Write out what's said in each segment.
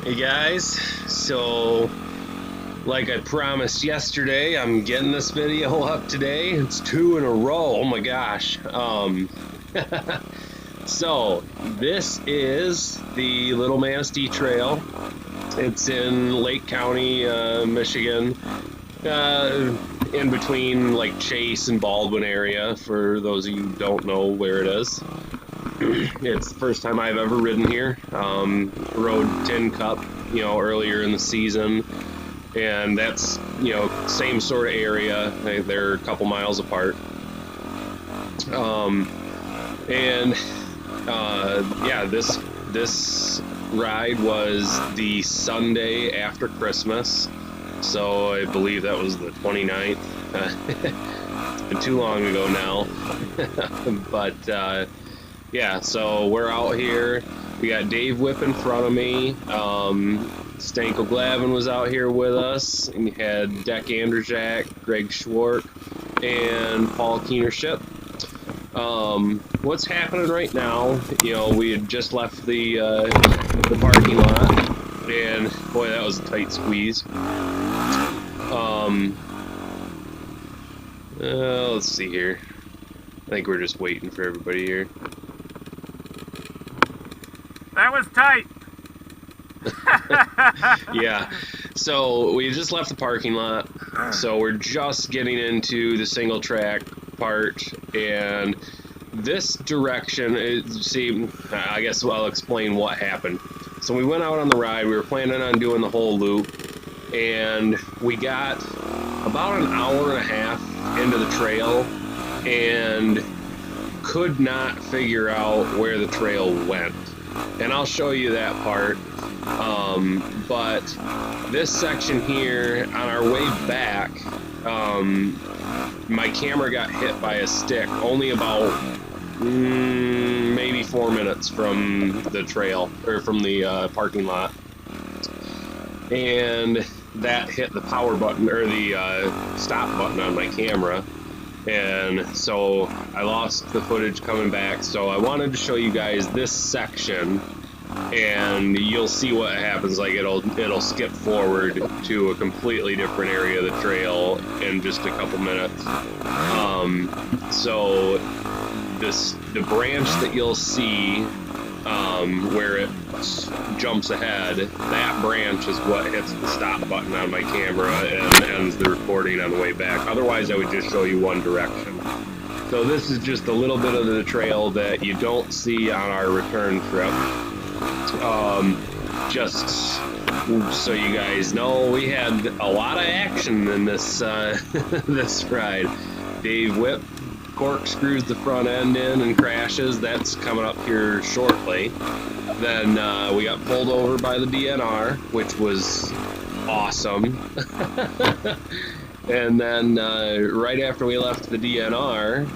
Hey guys, so like I promised yesterday, I'm getting this video up today. It's 2 in a row. Oh my gosh. So this is the Little Manistee Trail. It's in Lake County, Michigan, in between like Chase and Baldwin area, for those of you who don't know where it is. It's the first time I've ever ridden here. Rode Tin Cup, earlier in the season, and that's, same sort of area. They're a couple miles apart. Yeah, this ride was the Sunday after Christmas, so I believe that was the 29th. It's been too long ago now. But yeah, so we're out here. We got Dave Whip in front of me. Stanko Glavin was out here with us. And we had Deck Anderjack, Greg Schwartz, and Paul Keenership. What's happening right now? We had just left the parking lot, and boy, that was a tight squeeze. Let's see here. I think we're just waiting for everybody here. That was tight. Yeah, so we just left the parking lot, so we're just getting into the single track part, and this direction is, I guess I'll explain what happened. So we went out on the ride. We were planning on doing the whole loop, and we got about an hour and a half into the trail and could not figure out where the trail went. And I'll show you that part. But this section here, on our way back, my camera got hit by a stick only about maybe 4 minutes from the trail, or from the parking lot. And that hit the power button, or the stop button on my camera. And so I lost the footage coming back, so I wanted to show you guys this section, and you'll see what happens. Like it'll skip forward to a completely different area of the trail in just a couple minutes. So the branch that you'll see where it jumps ahead, that branch is what hits the stop button on my camera and ends the recording on the way back. Otherwise, I would just show you one direction. So this is just a little bit of the trail that you don't see on our return trip. Just so you guys know, we had a lot of action in this this ride. Dave Whip corkscrews the front end in and crashes. That's coming up here shortly. Then we got pulled over by the DNR, which was awesome. And then right after we left the DNR,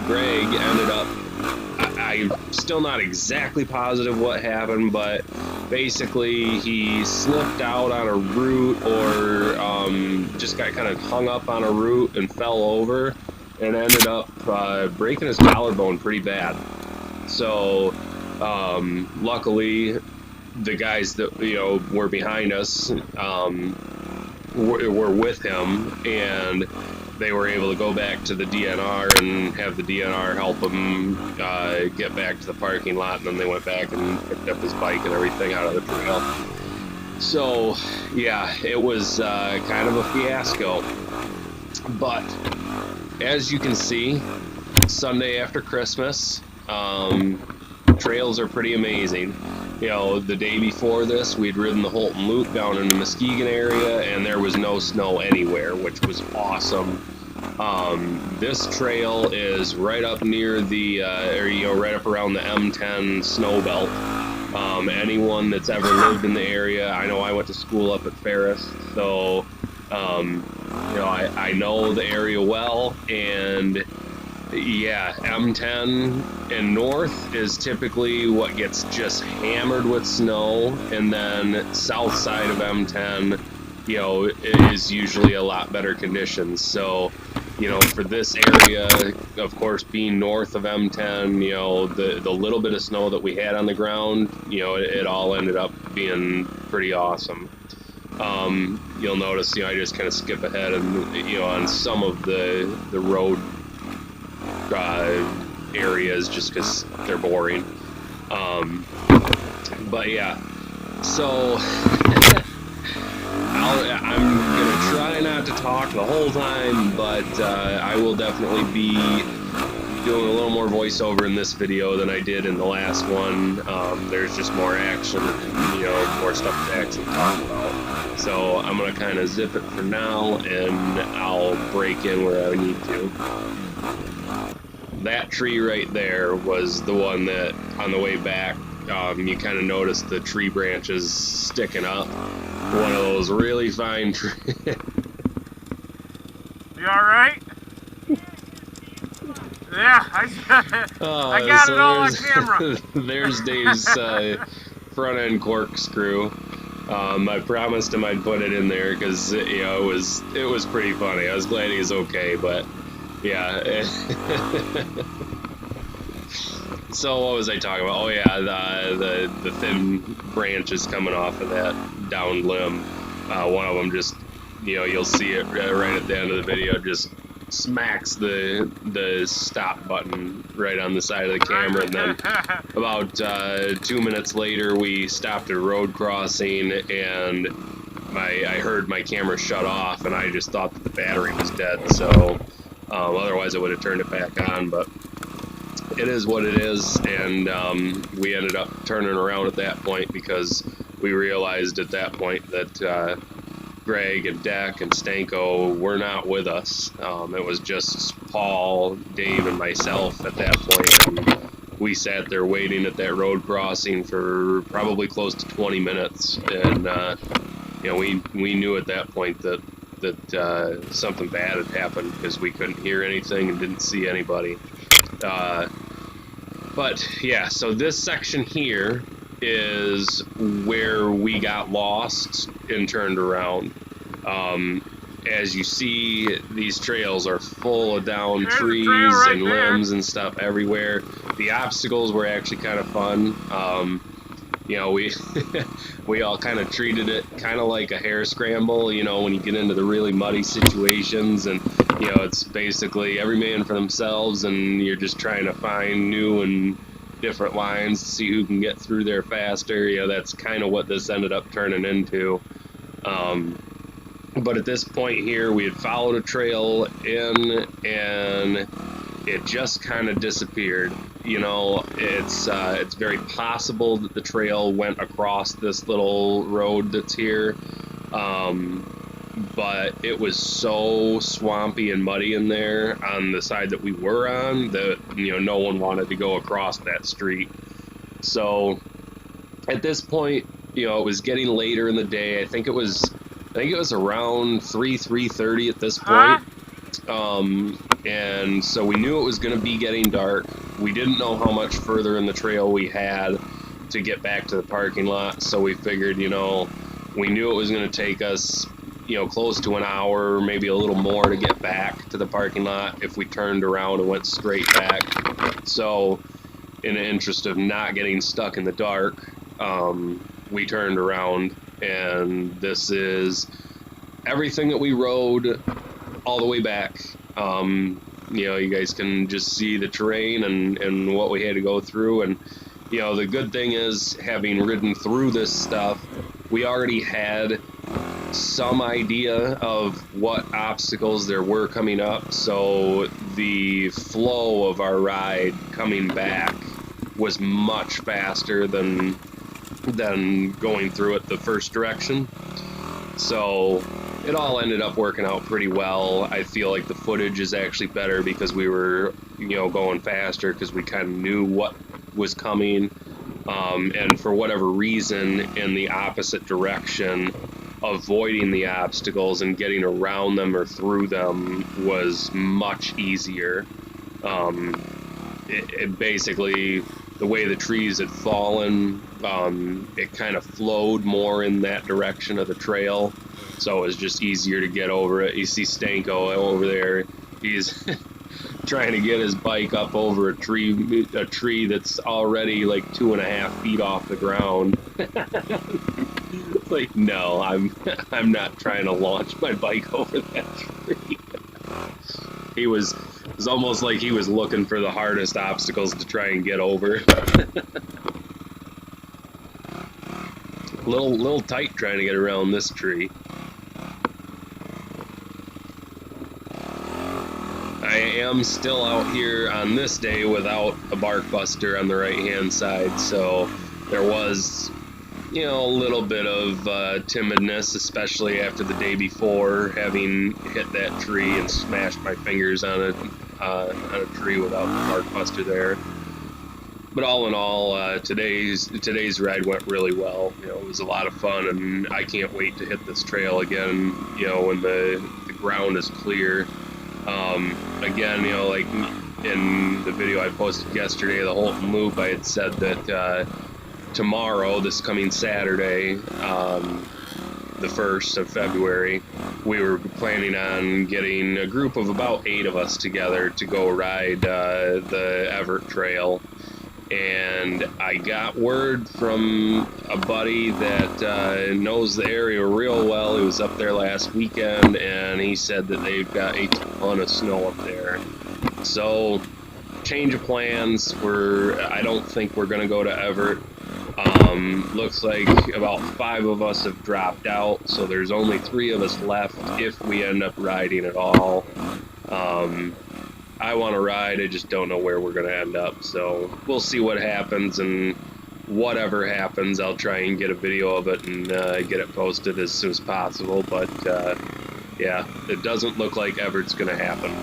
Greg ended up, I'm still not exactly positive what happened, but basically he slipped out on a route, or just got kind of hung up on a route and fell over, and ended up breaking his collarbone pretty bad. So luckily the guys that were behind us were with him, and they were able to go back to the DNR and have the DNR help him get back to the parking lot, and then they went back and picked up his bike and everything out of the trail. So yeah, it was kind of a fiasco, but as you can see, Sunday after Christmas, trails are pretty amazing. The day before this, we'd ridden the Holton Loop down in the Muskegon area, and there was no snow anywhere, which was awesome. This trail is right up near the, right up around the M10 snow belt. Anyone that's ever lived in the area, I know I went to school up at Ferris, so I know the area well, and yeah, M10 and north is typically what gets just hammered with snow, and then south side of M10, is usually a lot better conditions. So you know, for this area, of course, being north of M10, you know, the little bit of snow that we had on the ground, you know, it all ended up being pretty awesome. You'll notice, you know, I just kind of skip ahead and, you know, on some of the road areas just because they're boring. But yeah, so I'm gonna try not to talk the whole time, but I will definitely be doing a little more voiceover in this video than I did in the last one. There's just more action, you know, more stuff to actually talk about. So I'm gonna kind of zip it for now, and I'll break in where I need to. That tree right there was the one that, on the way back, you kind of noticed the tree branches sticking up. One of those really fine trees. You alright? Yeah, I got so it all on camera. There's Dave's front end corkscrew. I promised him I'd put it in there because, you know, it was pretty funny. I was glad he was okay, but yeah. So what was I talking about? Oh yeah, the thin branches coming off of that down limb. One of them just, you know, you'll see it right at the end of the video, just smacks the stop button right on the side of the camera, and then about 2 minutes later we stopped at a road crossing, and I heard my camera shut off, and I just thought that the battery was dead, so otherwise I would have turned it back on, but it is what it is, and we ended up turning around at that point because we realized at that point that Greg and Deck and Stanko were not with us. It was just Paul, Dave, and myself at that point, and we sat there waiting at that road crossing for probably close to 20 minutes, and you know, we knew at that point that something bad had happened because we couldn't hear anything and didn't see anybody. But yeah, so this section here is where we got lost and turned around. As you see, these trails are full of down trees right and limbs and stuff everywhere. The obstacles were actually kind of fun. You know, we all kind of treated it kind of like a hare scramble, you know, when you get into the really muddy situations, and you know, it's basically every man for themselves, and you're just trying to find new and different lines to see who can get through there faster. You know, that's kind of what this ended up turning into. But at this point here, we had followed a trail in, and it just kind of disappeared. You know, it's very possible that the trail went across this little road that's here, but it was so swampy and muddy in there on the side that we were on that, you know, no one wanted to go across that street. So at this point, you know, it was getting later in the day. I think it was around 3:30 at this point. And so we knew it was going to be getting dark. We didn't know how much further in the trail we had to get back to the parking lot, so we figured, you know, we knew it was going to take us, you know, close to an hour, maybe a little more to get back to the parking lot if we turned around and went straight back. So in the interest of not getting stuck in the dark, we turned around, and this is everything that we rode all the way back. You know, you guys can just see the terrain and what we had to go through, and you know, the good thing is, having ridden through this stuff, we already had some idea of what obstacles there were coming up, so the flow of our ride coming back was much faster than going through it the first direction. So it all ended up working out pretty well. I feel like the footage is actually better because we were, you know, going faster because we kind of knew what was coming, and for whatever reason, in the opposite direction, avoiding the obstacles and getting around them or through them was much easier. It basically, the way the trees had fallen, it kind of flowed more in that direction of the trail, so it was just easier to get over it. You see Stanko over there, He's trying to get his bike up over a tree that's already like 2.5 feet off the ground. Like, no, I'm not trying to launch my bike over that tree. It was almost like he was looking for the hardest obstacles to try and get over. little tight trying to get around this tree. I am still out here on this day without a bark buster on the right hand side, so there was, you know, a little bit of timidness, especially after the day before, having hit that tree and smashed my fingers on a tree without the bark buster there. But all in all, today's ride went really well. You know, it was a lot of fun, and I can't wait to hit this trail again. You know, when the ground is clear. Again, you know, like in the video I posted yesterday, the Holton Loop, I had said that tomorrow, this coming Saturday, the 1st of February, we were planning on getting a group of about 8 of us together to go ride the Everett Trail. And I got word from a buddy that knows the area real well. He was up there last weekend, and he said that they've got a ton of snow up there. So, change of plans. I don't think we're going to go to Everett. Looks like about 5 of us have dropped out, so there's only 3 of us left if we end up riding at all. I want to ride, I just don't know where we're going to end up, so we'll see what happens, and whatever happens, I'll try and get a video of it and get it posted as soon as possible, but yeah, it doesn't look like Everett's going to happen.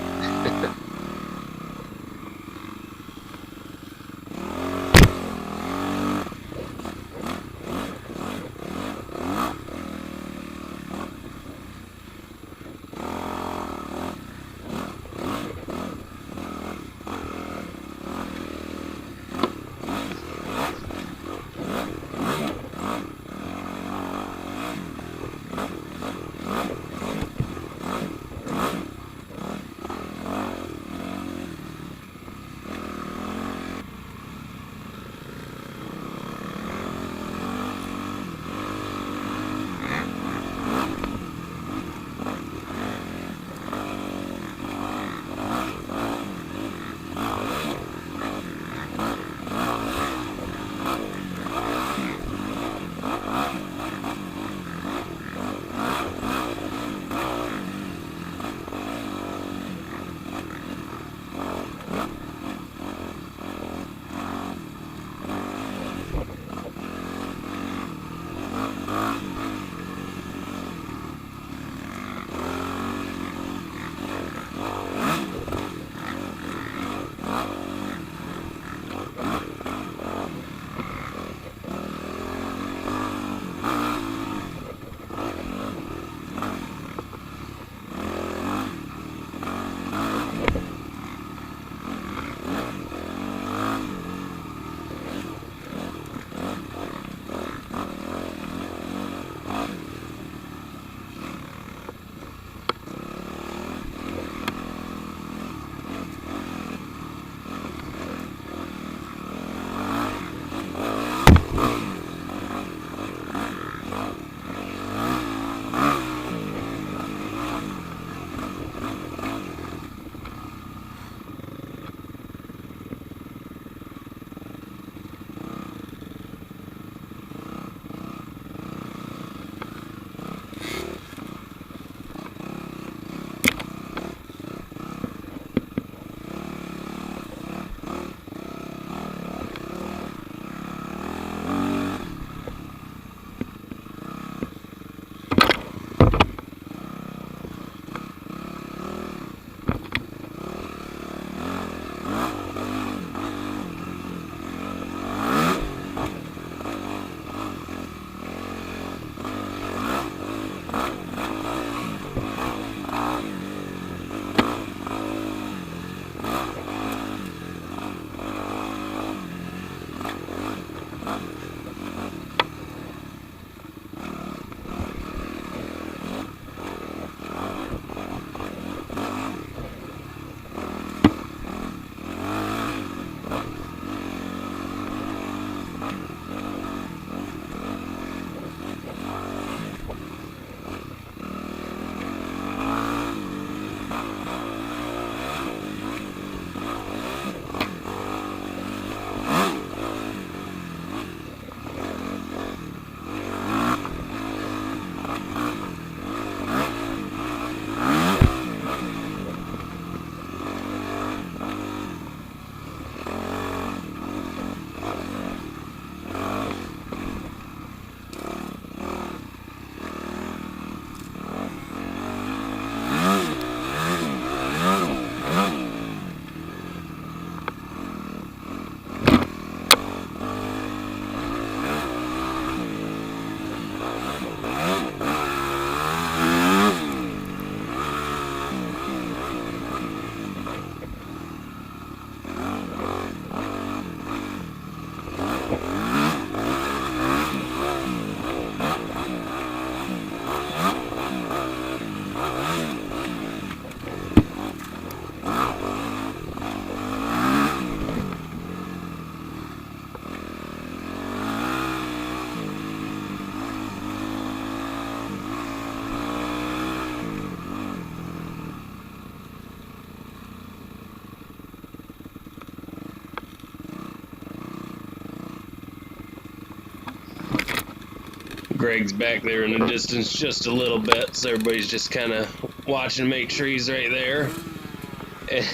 Greg's back there in the distance just a little bit, so everybody's just kind of watching to make sure he's right there.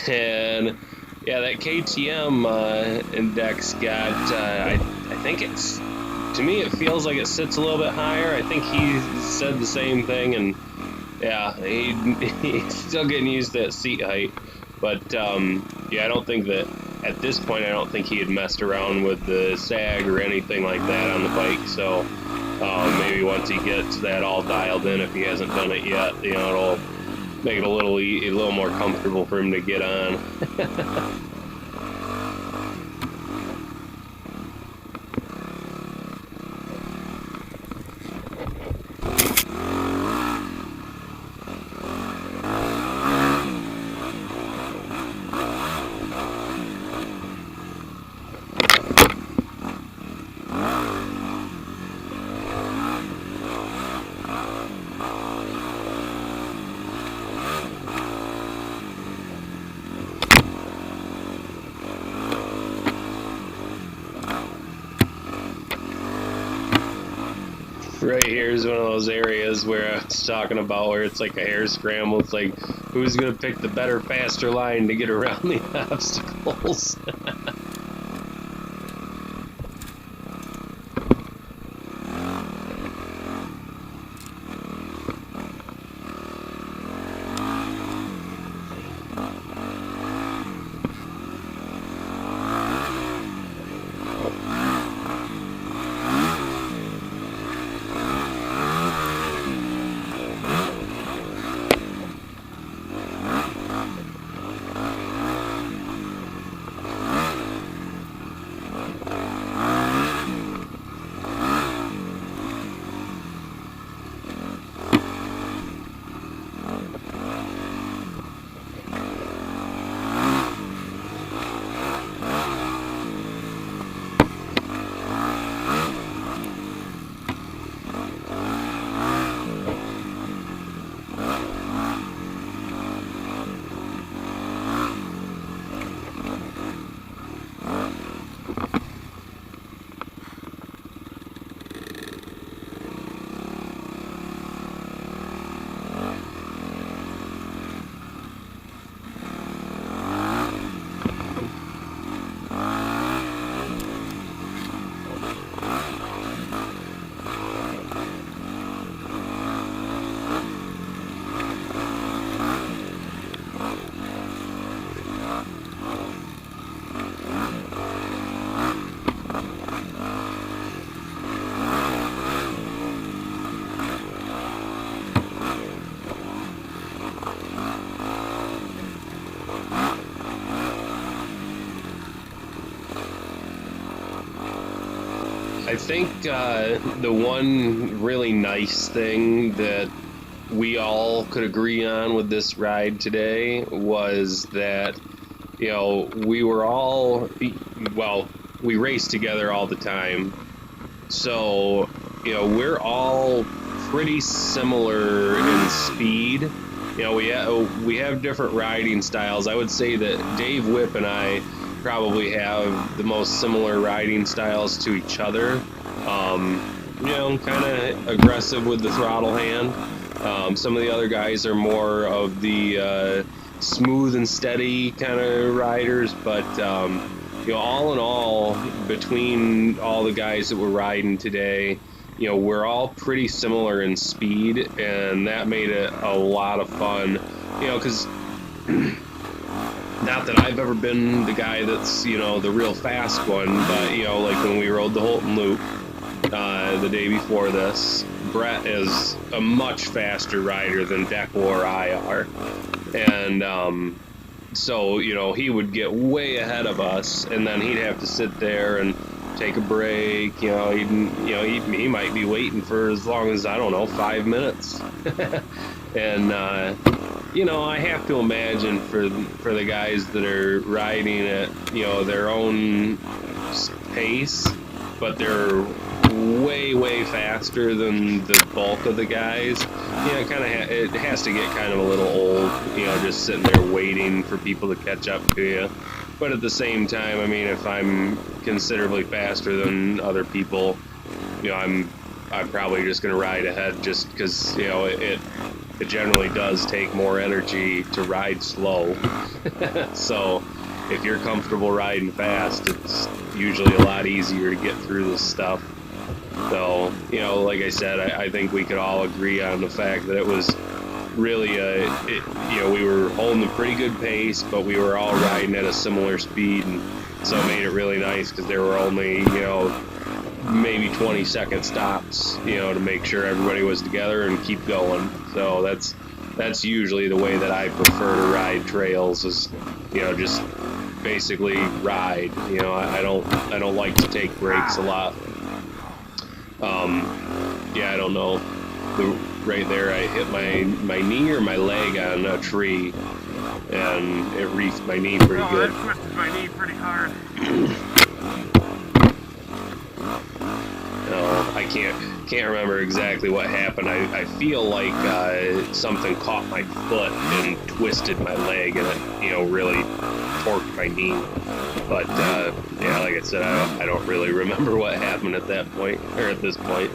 And yeah, that KTM index got, I think it's, to me it feels like it sits a little bit higher. I think he said the same thing, and yeah, he's still getting used to that seat height. But yeah, I don't think that, at this point, I don't think he had messed around with the sag or anything like that on the bike, so maybe once he gets that all dialed in, if he hasn't done it yet, you know, it'll make it a little more comfortable for him to get on. Right here is one of those areas where I was talking about, where it's like a hair scramble. It's like, who's going to pick the better, faster line to get around the obstacles? I think the one really nice thing that we all could agree on with this ride today was that, you know, we were all, well, we race together all the time. So, you know, we're all pretty similar in speed. You know, we have different riding styles. I would say that Dave Whip and I probably have the most similar riding styles to each other. You know, kind of aggressive with the throttle hand. Some of the other guys are more of the smooth and steady kind of riders, but you know, all in all, between all the guys that were riding today, you know, we're all pretty similar in speed, and that made it a lot of fun. You know, because not that I've ever been the guy that's, you know, the real fast one, but, you know, like when we rode the Holton Loop the day before this, Brett is a much faster rider than Deco or I are. And so, you know, he would get way ahead of us, and then he'd have to sit there and take a break. You know, he might be waiting for as long as, I don't know, 5 minutes. And you know, I have to imagine for the guys that are riding at, you know, their own pace, but they're way faster than the bulk of the guys. You know, it has to get kind of a little old, you know, just sitting there waiting for people to catch up to you. But at the same time, I mean, if I'm considerably faster than other people, you know, I'm I'm probably just going to ride ahead just because, you know, it generally does take more energy to ride slow. So if you're comfortable riding fast, it's usually a lot easier to get through this stuff. So, you know, like I said, I think we could all agree on the fact that it was really, you know, we were holding a pretty good pace, but we were all riding at a similar speed, and so it made it really nice because there were only, you know, maybe 20-second stops, you know, to make sure everybody was together and keep going. So that's usually the way that I prefer to ride trails, is, you know, just basically ride. You know, I don't like to take breaks a lot. Yeah, I don't know. Right there, I hit my knee or my leg on a tree, and it reefed my knee pretty good. That twisted my knee pretty hard. I can't remember exactly what happened. I feel like something caught my foot and twisted my leg, and it, you know, really torqued my knee. But yeah, like I said, I don't really remember what happened at that point, or at this point.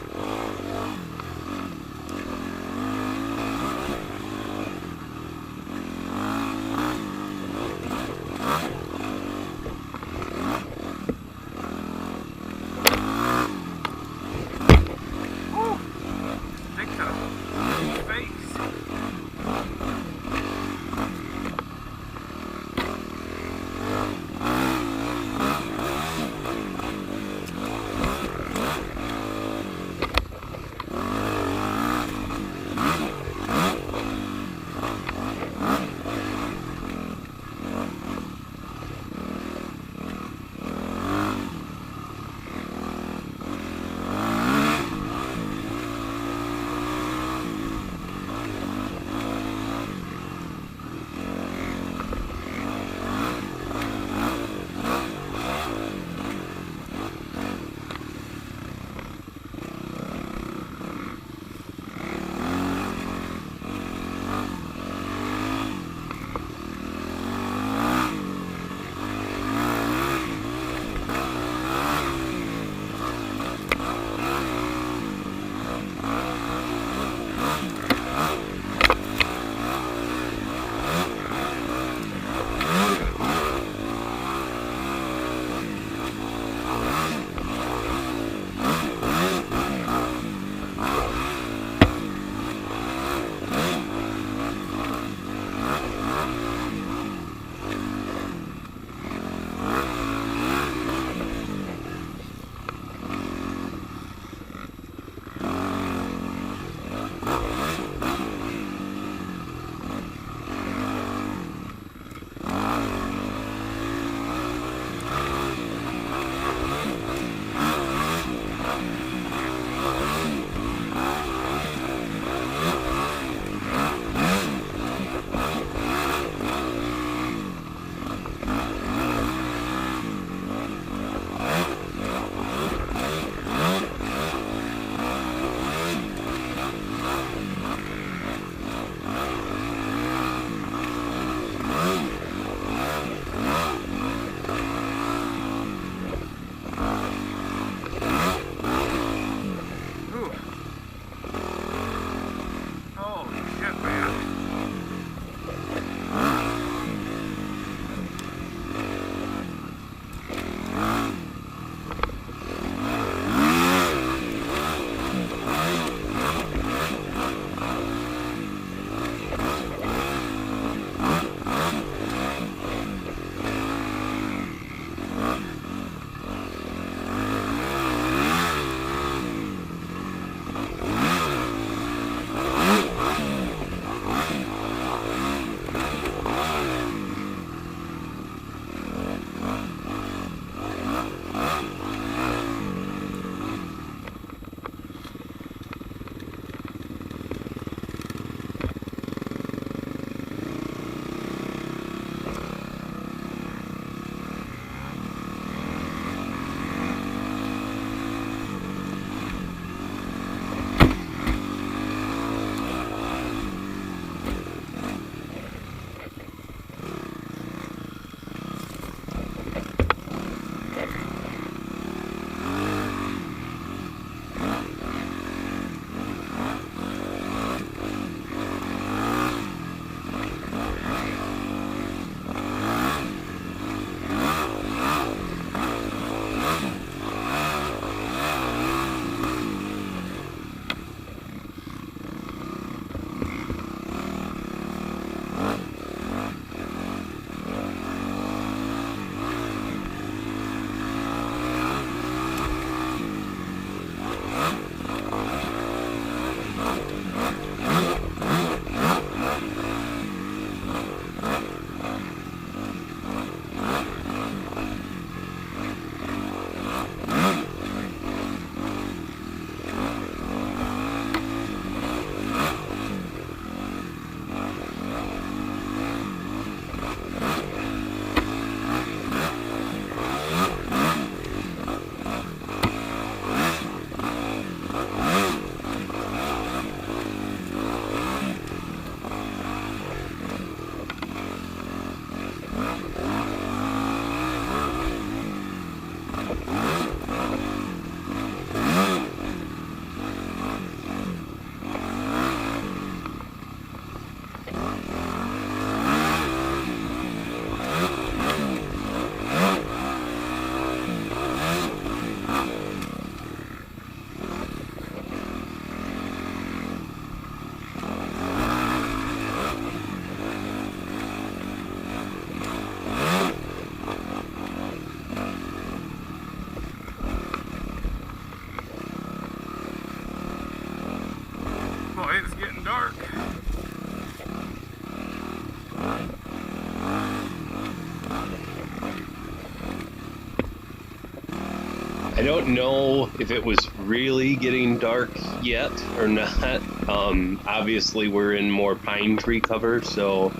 I don't know if it was really getting dark yet or not. Obviously, we're in more pine tree cover, so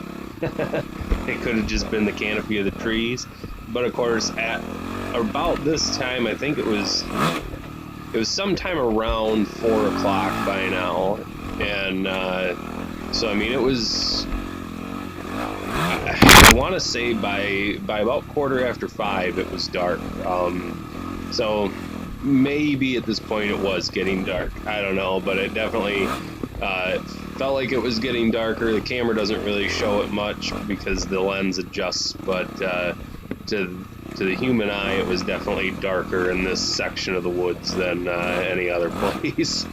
it could have just been the canopy of the trees. But of course, at about this time, I think it was sometime around 4 o'clock by now, and so I mean it was. I want to say by about 5:15 it was dark. So maybe at this point it was getting dark. I don't know, but it definitely felt like it was getting darker. The camera doesn't really show it much because the lens adjusts, but to the human eye, it was definitely darker in this section of the woods than any other place.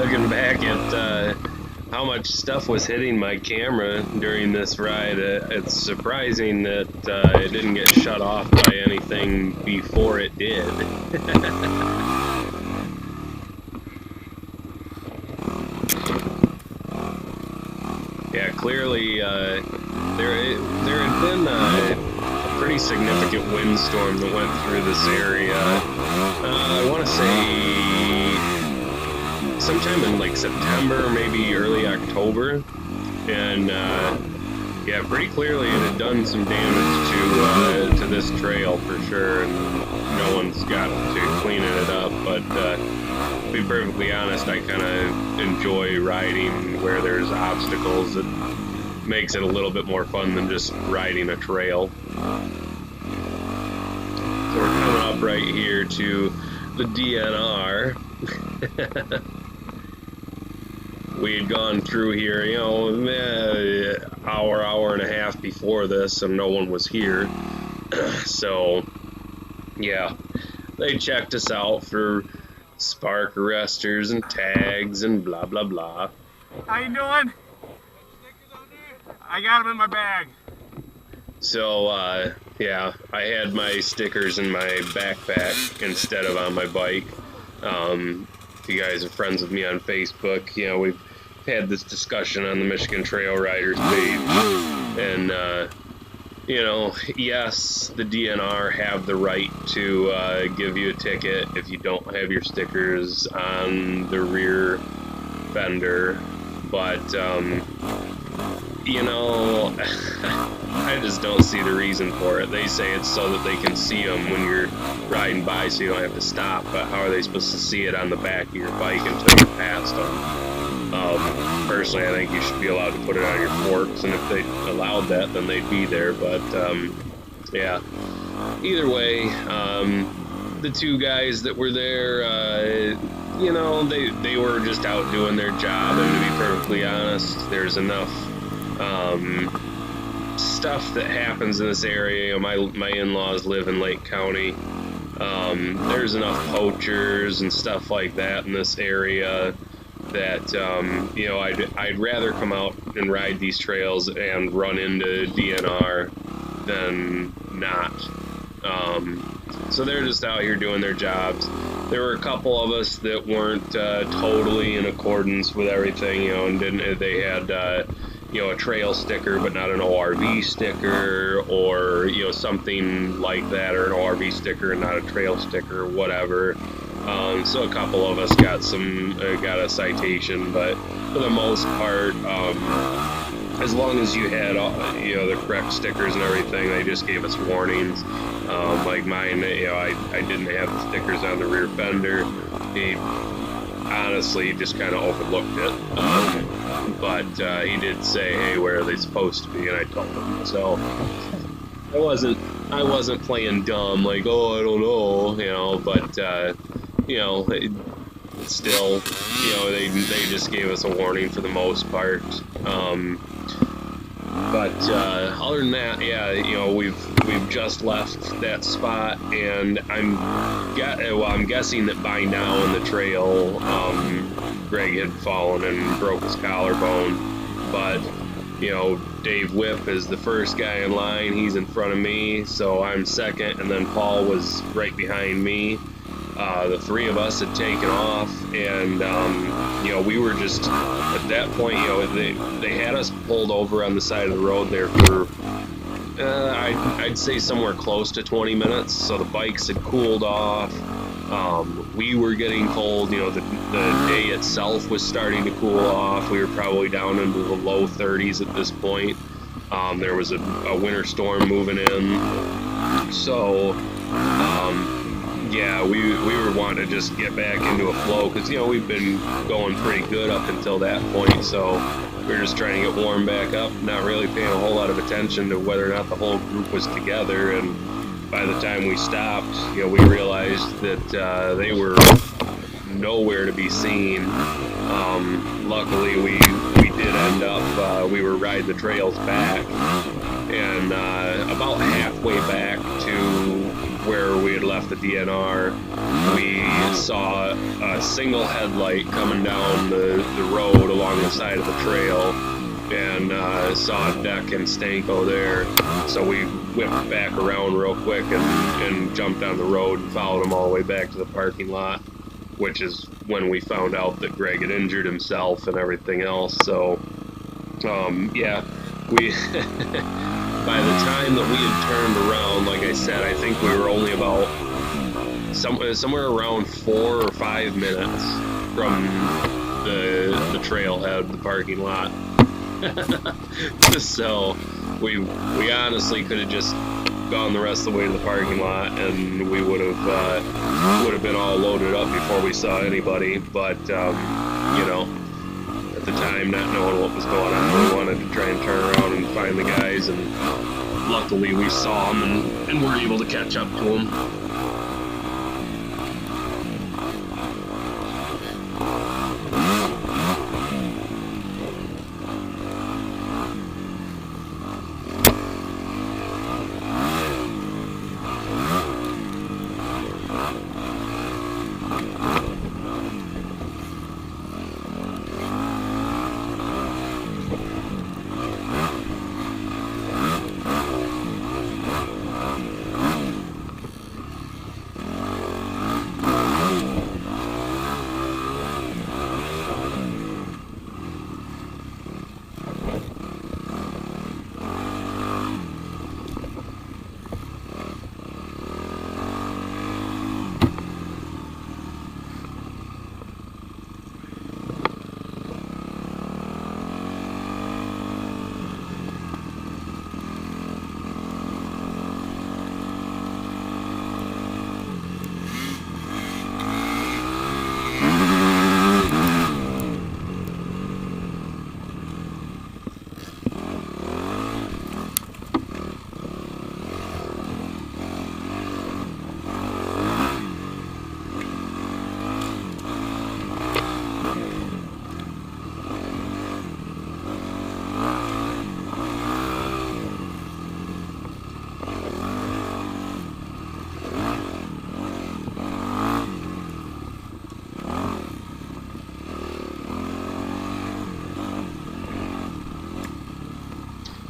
looking back at how much stuff was hitting my camera during this ride, it's surprising that it didn't get shut off by anything before it did. Yeah, clearly there had been a pretty significant windstorm that went through this area. I want to say sometime in like September, maybe early October, and yeah, pretty clearly it had done some damage to this trail for sure, and no one's got to cleaning it up. But to be perfectly honest, I kind of enjoy riding where there's obstacles. It makes it a little bit more fun than just riding a trail. So we're coming up right here to the DNR. We had gone through here, you know, hour and a half before this, and no one was here. So, yeah, they checked us out for spark arresters and tags and blah, blah, blah. How you doing? I got them in my bag. So, yeah, I had my stickers in my backpack instead of on my bike. If you guys are friends with me on Facebook, you know, we've had this discussion on the Michigan Trail Riders page, and you know, yes, the DNR have the right to give you a ticket if you don't have your stickers on the rear fender, but you know, I just don't see the reason for it. They say it's so that they can see them when you're riding by, so you don't have to stop, but how are they supposed to see it on the back of your bike until you're past them? Personally, I think you should be allowed to put it on your forks, and if they allowed that, then they'd be there. But yeah, either way, the two guys that were there, you know, they were just out doing their job, and to be perfectly honest, there's enough stuff that happens in this area. You know, my in-laws live in Lake County. There's enough poachers and stuff like that in this area that you know, I'd rather come out and ride these trails and run into DNR than not. So they're just out here doing their jobs. There were a couple of us that weren't totally in accordance with everything, you know, and they had you know, a trail sticker but not an ORV sticker, or you know, something like that, or an ORV sticker and not a trail sticker, or whatever. So a couple of us got a citation, but for the most part, as long as you had you know, the correct stickers and everything, they just gave us warnings. Like mine, you know, I didn't have the stickers on the rear fender. He honestly just kind of overlooked it, but he did say, "Hey, where are they supposed to be?" And I told him. So I wasn't playing dumb, like, "Oh, I don't know," you know. But you know, still, you know, they just gave us a warning for the most part. But other than that, yeah, you know, we've just left that spot, and I'm guessing that by now in the trail, Greg had fallen and broke his collarbone. But you know, Dave Whip is the first guy in line. He's in front of me, so I'm second, and then Paul was right behind me. The three of us had taken off, and you know, we were just at that point, you know, they had us pulled over on the side of the road there for I'd say somewhere close to 20 minutes. So the bikes had cooled off. We were getting cold. You know, the day itself was starting to cool off. We were probably down into the low 30s at this point. There was a winter storm moving in, so yeah, we were wanting to just get back into a flow, because, you know, we've been going pretty good up until that point, so we were just trying to get warmed back up, not really paying a whole lot of attention to whether or not the whole group was together. And by the time we stopped, you know, we realized that they were nowhere to be seen. Luckily, we did end up, we were riding the trails back, and about halfway back to where we had left the DNR, we saw a single headlight coming down the road along the side of the trail, and saw Deck and Stanko there. So we whipped back around real quick and jumped on the road and followed them all the way back to the parking lot, which is when we found out that Greg had injured himself and everything else. So, yeah, we by the time that we had turned around, like I said, I think we were only about somewhere around 4 or 5 minutes from the trailhead, the parking lot. So we honestly could have just gone the rest of the way to the parking lot, and we would have been all loaded up before we saw anybody. But you know, at the time, not knowing what was going on, we wanted to try and turn around and find the guys, and luckily we saw them and were able to catch up to them.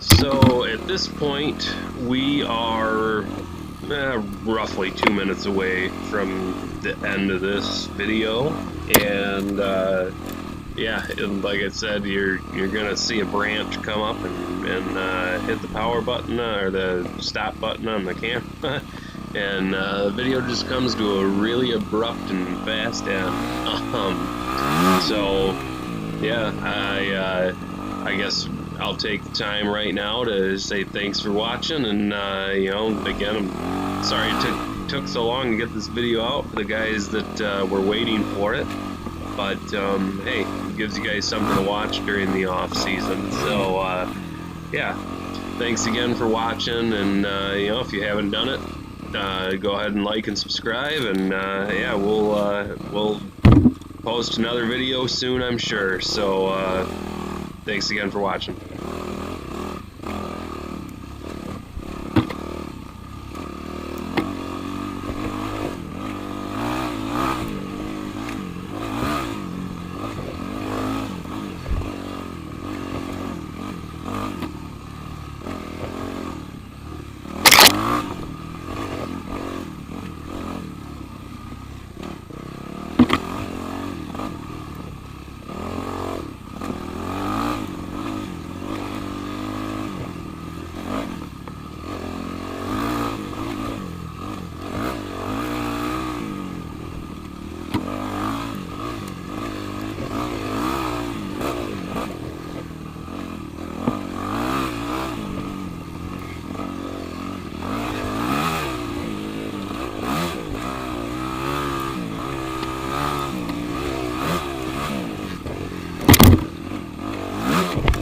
So at this point, we are roughly 2 minutes away from the end of this video, and yeah, and like I said, you're gonna see a branch come up and hit the power button or the stop button on the camera, and the video just comes to a really abrupt and fast end. So yeah, I guess I'll take the time right now to say thanks for watching, and you know, again, I'm sorry it took so long to get this video out for the guys that were waiting for it, but hey, it gives you guys something to watch during the off season. So yeah, thanks again for watching, and you know, if you haven't done it, go ahead and like and subscribe, and yeah, we'll post another video soon, I'm sure. So thanks again for watching.